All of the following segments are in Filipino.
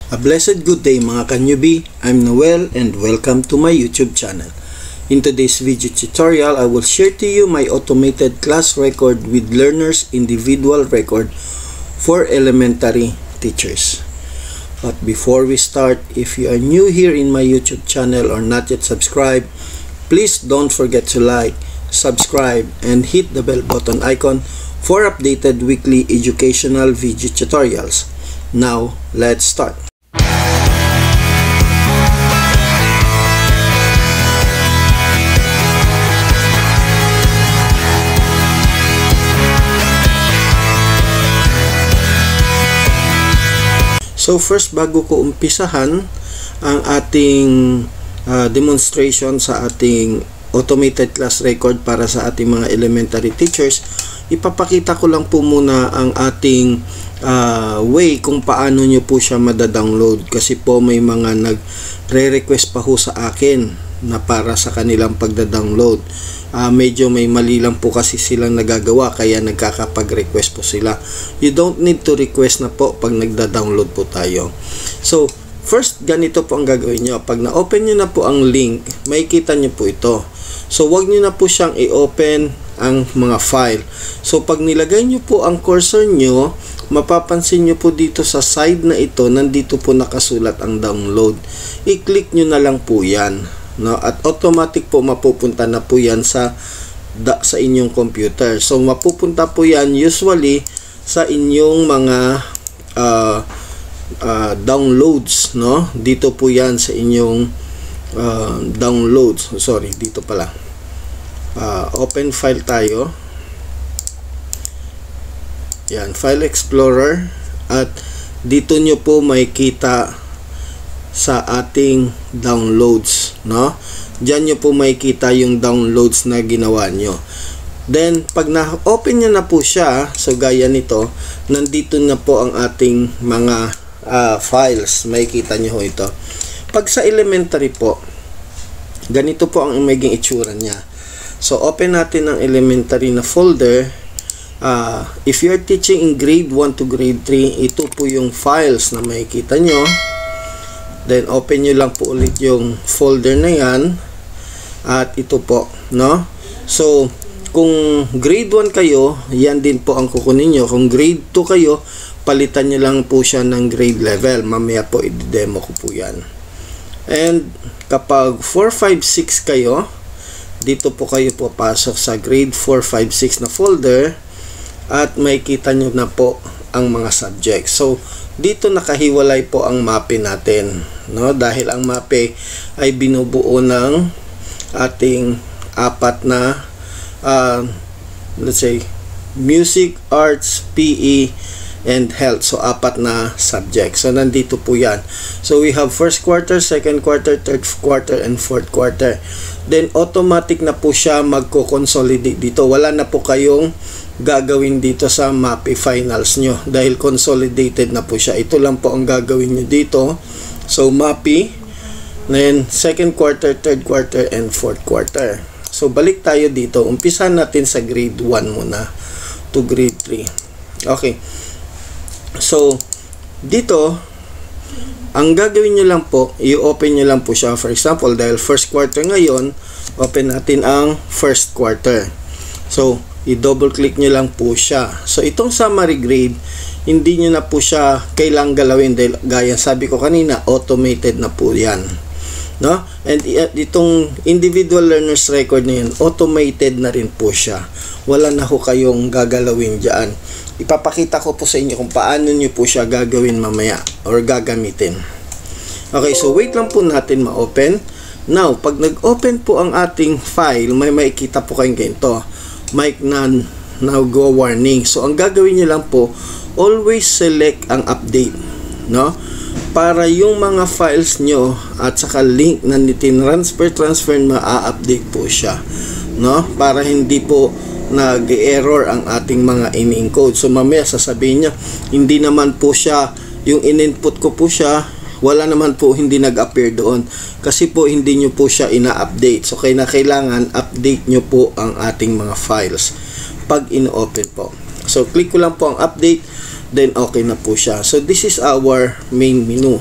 A blessed good day mga ka-newbie, I'm Noel and welcome to my YouTube channel. In today's video tutorial, I will share to you my automated class record with learners individual record for elementary teachers. But before we start, if you are new here in my YouTube channel or not yet subscribed, please don't forget to like, subscribe, and hit the bell button icon for updated weekly educational video tutorials. Now, let's start. So first, bago ko umpisahan ang ating demonstration sa ating automated class record para sa ating mga elementary teachers, ipapakita ko lang po muna ang ating way kung paano nyo po siya madadownload, kasi po may mga nagre-request pa ho sa akin na para sa kanilang pagdadownload. Medyo may mali lang po kasi silang nagagawa, kaya nagkakapag-request po sila. You don't need to request na po pag nagda-download po tayo. So first, ganito po ang gagawin nyo. Pag na-open nyo na po ang link, makikita nyo po ito. So wag nyo na po siyang i-open ang mga file. So pag nilagay nyo po ang cursor nyo, mapapansin nyo po dito sa side na ito, nandito po nakasulat ang download. I-click nyo na lang po yan, no? At automatic po mapupunta na po yan sa inyong computer. So mapupunta po yan usually sa inyong mga downloads, no? Dito po yan sa inyong downloads. Sorry, dito pala. Open file tayo. Yan, File Explorer, at dito nyo po makikita sa ating downloads, no? Diyan nyo po makikita yung downloads na ginawa nyo. Then pag na-open nyo na po siya, so gaya nito, nandito na po ang ating mga files. Makikita nyo ho ito. Pag sa elementary po, ganito po ang magiging itsura niya. So open natin ang elementary na folder. If you're teaching in grade 1 to grade 3, ito po yung files na makikita nyo. Then open nyo lang po ulit yung folder na yan, at ito po, no? So kung grade 1 kayo, yan din po ang kukunin nyo. Kung grade 2 kayo, palitan nyo lang po siya ng grade level. Mamaya po i-demo ko po yan. And kapag 4, 5, 6 kayo, dito po kayo papasok sa grade 4, 5, 6 na folder, at makikita nyo na po ang mga subjects. So dito nakahiwalay po ang mape natin, no? Dahil ang mape ay binubuo ng ating apat na let's say music, arts, PE, and health. So apat na subjects. So nandito po yan. So we have first quarter, second quarter, third quarter, and fourth quarter. Then automatic na po siya magko-consolidate dito. Wala na po kayong gagawin dito sa MAPE finals nyo dahil consolidated na po siya. Ito lang po ang gagawin nyo dito. So MAPE, then second quarter, third quarter, and fourth quarter. So balik tayo dito. Umpisan natin sa grade 1 muna to grade 3. Okay. So dito, ang gagawin nyo lang po, i-open nyo lang po siya. For example, dahil first quarter ngayon, open natin ang first quarter. So i-double click nyo lang po siya. So itong summary grade, hindi nyo na po siya kailangang galawin dahil gaya sabi ko kanina, automated na po yan, no? And itong individual learners record na yan, automated na rin po siya. Wala na ho kayong gagalawin dyan. Ipapakita ko po sa inyo kung paano nyo po siya gagawin mamaya or gagamitin. Okay, so wait lang po natin ma-open. Now, pag nag-open po ang ating file, may makikita po kayong ganito, mic none, now go warning. So ang gagawin niyo lang po, always select ang update, no? Para yung mga files nyo at saka link na transfer ma-update po siya, no? Para hindi po nag-error ang ating mga in-encode. So mamaya sasabihin niya, hindi naman po siya, yung in-input ko po siya, wala naman po, hindi nag-appear doon kasi po hindi nyo po siya ina-update. So kailangan update nyo po ang ating mga files pag in-open po. So click ko lang po ang update, then okay na po siya. So this is our main menu.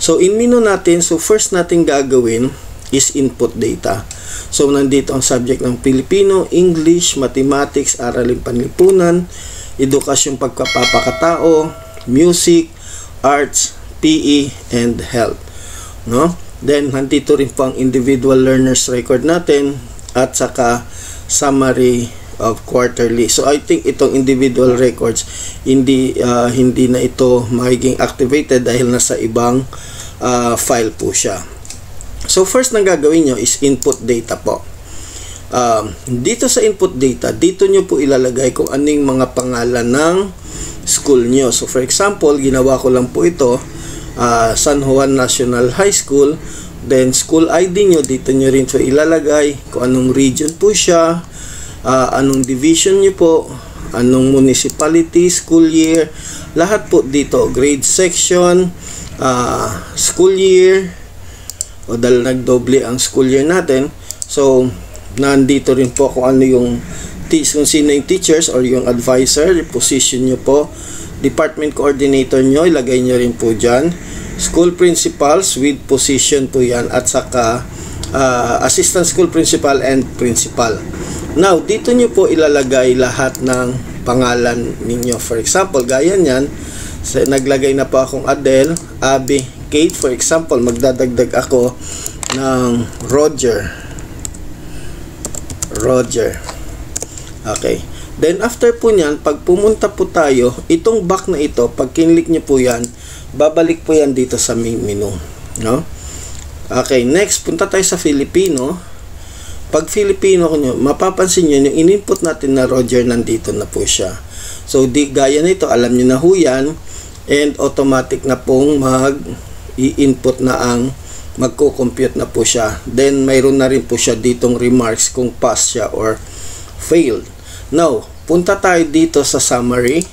So in menu natin, so first natin gagawin is input data. So nandito ang subject ng Filipino, English, Mathematics, Araling Panlipunan, Edukasyong Pagpapakatao, Music, Arts, PE, and Health. No? Then nandito rin po ang individual learners record natin at saka summary of quarterly. So I think itong individual records hindi na ito magiging activated dahil nasa ibang file po siya. So first na gagawin nyo is input data po. Dito sa input data, dito nyo po ilalagay kung anong mga pangalan ng school nyo. So for example, ginawa ko lang po ito, San Juan National High School. Then school ID nyo, dito nyo rin po ilalagay kung anong region po siya, anong division nyo po, anong municipality, school year, lahat po dito, grade section, school year, o dahil nagdoble ang school year natin. So nandito rin po kung ano yung kung sino yung teachers or yung advisor, yung position nyo po, department coordinator nyo, ilagay nyo rin po dyan, school principals with position po yan, at saka assistant school principal and principal. Now dito nyo po ilalagay lahat ng pangalan ninyo. For example, gaya nyan, naglagay na po akong Adele, Abby, Kate. For example, magdadagdag ako ng Roger. Okay. Then after po nyan, pag pumunta po tayo, itong back na ito, pag kinlik nyo po yan, babalik po yan dito sa main menu. No? Okay, next, punta tayo sa Filipino. Pag Filipino nyo, mapapansin nyo, yung in-input natin na Roger, nandito na po siya. So, gaya nito, alam nyo na ho yan, and automatic na pong i-input na ang magko-compute na po siya. Then mayroon na rin po siya ditong remarks kung pass siya or failed. Now, punta tayo dito sa summary.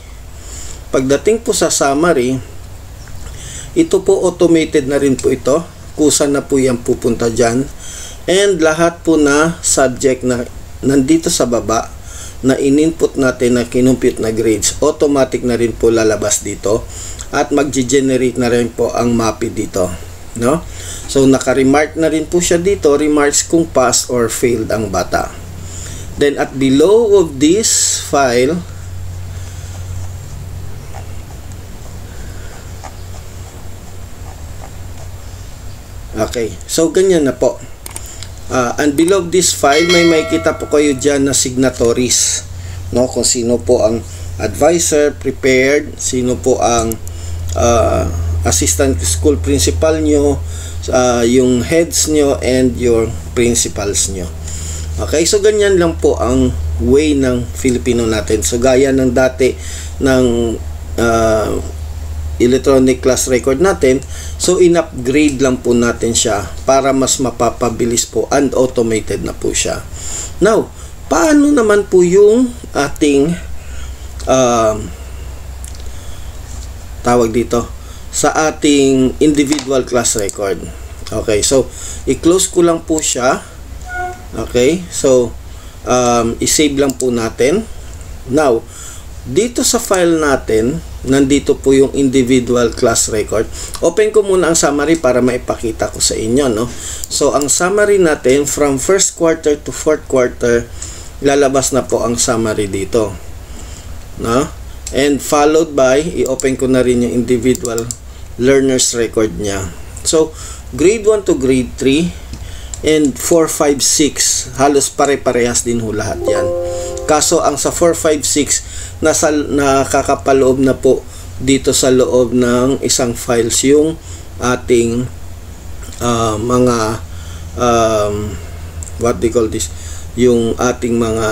Pagdating po sa summary, ito po automated na rin po ito. Kusa na po yan pupunta dyan. And lahat po na subject na nandito sa baba na in-input natin na kinumpute na grades, automatic na rin po lalabas dito. At mag-generate na rin po ang MAPI dito, no? So naka-remark na rin po siya dito, remarks kung pass or failed ang bata. Then at below of this file, okay, so ganyan na po. And below this file, may makikita po kayo dyan na signatories, no? Kung sino po ang advisor, prepared, sino po ang assistant school principal nyo, yung heads nyo, and your principals nyo. Okay, so ganyan lang po ang way ng Filipino natin. So gaya ng dati ng electronic class record natin, so in-upgrade lang po natin siya para mas mapapabilis po and automated na po siya. Now, paano naman po yung ating tawag dito sa ating individual class record? Okay, so i-close ko lang po siya. Okay, so i-save lang po natin. Now, dito sa file natin, nandito po yung individual class record. Open ko muna ang summary para maipakita ko sa inyo, no? So ang summary natin from first quarter to fourth quarter, lalabas na po ang summary dito, no? And followed by, i-open ko na rin yung individual learners record niya. So, grade 1 to grade 3 and 4, 5, 6, halos pare-parehas din ho lahat yan. Kaso, ang sa 4, 5, 6, nakakapaloob na po dito sa loob ng isang files yung ating mga what they call this, yung ating mga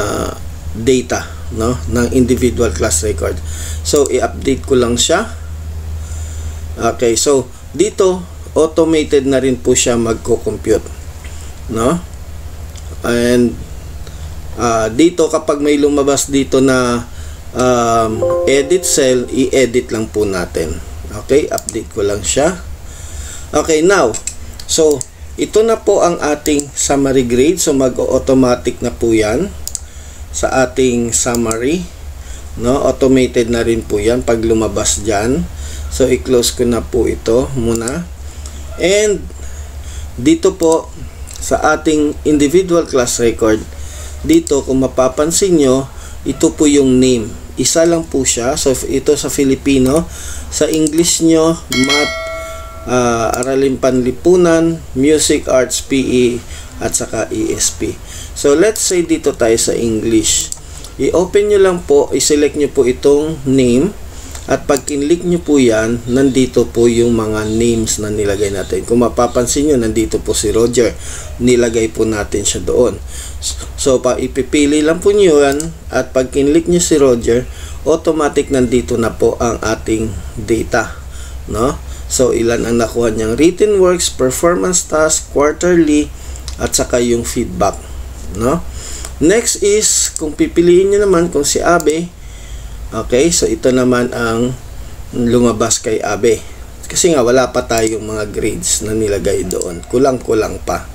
data, no, ng individual class record. So i-update ko lang siya. Okay, so dito automated na rin po siya magko-compute, no? And dito kapag may lumabas dito na edit cell, i-edit lang po natin. Okay, update ko lang siya. Okay, now so ito na po ang ating summary grade. So mag-automatic na po yan sa ating summary, no? Automated na rin po yan pag lumabas dyan. So i-close ko na po ito muna. And dito po sa ating individual class record, dito kung mapapansin nyo, ito po yung name. Isa lang po siya. So ito sa Filipino. Sa English nyo, Math, Aralin Panlipunan, Music, Arts, PE, at saka ESP. So let's say dito tayo sa English. I-open nyo lang po, i-select nyo po itong name. At pag kinlik nyo po yan, nandito po yung mga names na nilagay natin. Kung mapapansin nyo, nandito po si Roger. Nilagay po natin siya doon. So, ipipili lang po nyo yan. At pag kinlik nyo si Roger, automatic nandito na po ang ating data. No? So, ilan ang nakuha niyang written works, performance task, quarterly, at saka yung feedback. No? Next is, kung pipiliin nyo naman kung si Abe, okay, so ito naman ang lumabas kay Abe. Kasi nga wala pa tayong mga grades na nilagay doon. Kulang-kulang pa.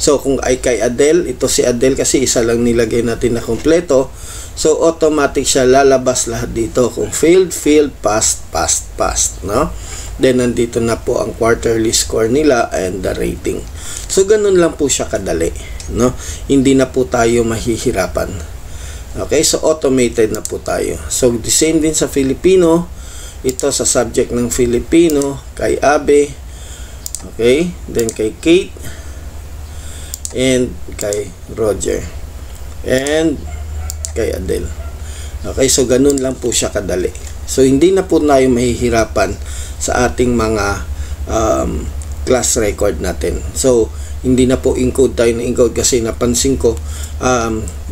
So kung ay kay Adele, ito si Adele kasi isa lang nilagay natin na kompleto. So automatic siya lalabas lahat dito. Kung failed, failed, passed, passed, passed. No? Then nandito na po ang quarterly score nila and the rating. So ganun lang po siya kadali. No? Hindi na po tayo mahihirapan. Okay, so automated na po tayo. So the same din sa Filipino. Ito sa subject ng Filipino, kay Abe. Okay, then kay Kate. And kay Roger. And kay Adele. Okay, so ganun lang po siya kadali. So hindi na po tayo mahihirapan sa ating mga class record natin. So hindi na po encode tayo na encode kasi napansin ko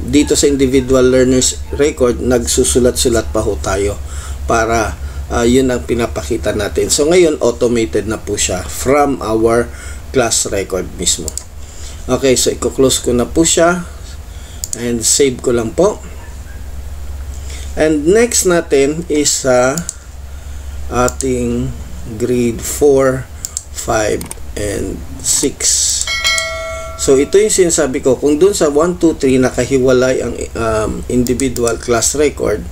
dito sa individual learners record nagsusulat-sulat pa ho tayo para yun ang pinapakita natin. So ngayon automated na po siya from our class record mismo. Okay, so i-close ko na po siya and save ko lang po. And next natin is sa ating grade 4, 5, and 6. So ito yung sinasabi ko, kung dun sa 1, 2, 3 nakahiwalay ang individual class record,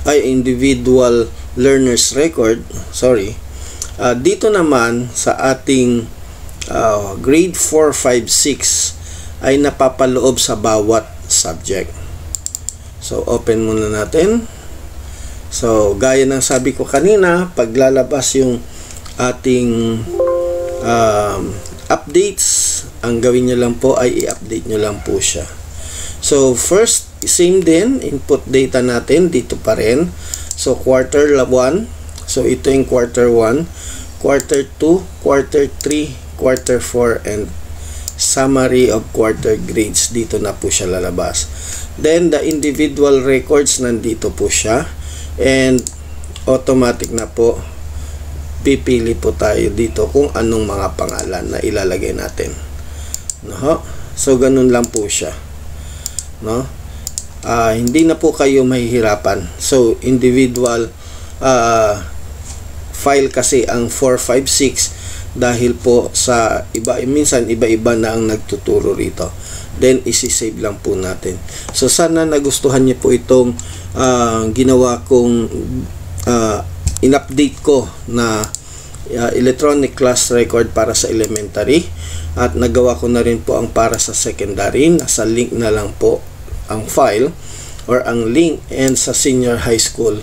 ay individual learners record, sorry, dito naman sa ating grade 4, 5, 6 ay napapaloob sa bawat subject. So open muna natin. So gaya ng sabi ko kanina, paglalabas yung ating updates, ang gawin nyo lang po ay i-update nyo lang po siya. So first, same din, input data natin dito pa rin. So quarter 1, so ito yung quarter 1, quarter 2, quarter 3, quarter 4, and summary of quarter grades. Dito na po siya lalabas. Then the individual records, nandito po siya, and automatic na po pipili po tayo dito kung anong mga pangalan na ilalagay natin. No? So ganun lang po siya. No? Hindi na po kayo mahihirapan. So individual file kasi ang 4, 5, 6 dahil po sa iba, minsan iba-iba na ang nagtuturo rito. Then isi-save lang po natin. So sana nagustuhan niyo po itong ginawa kong in-update ko na electronic class record para sa elementary, at nagawa ko na rin po ang para sa secondary. Nasa link na lang po ang file or ang link, and sa senior high school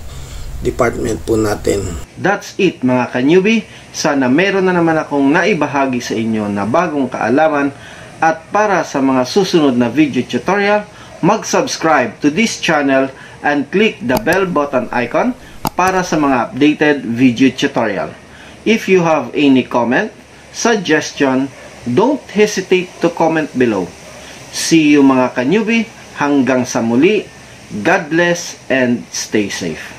department po natin. That's it mga ka-newbie. Sana meron na naman akong naibahagi sa inyo na bagong kaalaman, at para sa mga susunod na video tutorial, mag-subscribe to this channel and click the bell button icon para sa mga updated video tutorial. If you have any comment, suggestion, don't hesitate to comment below. See you mga ka-newbie, hanggang sa muli. God bless and stay safe.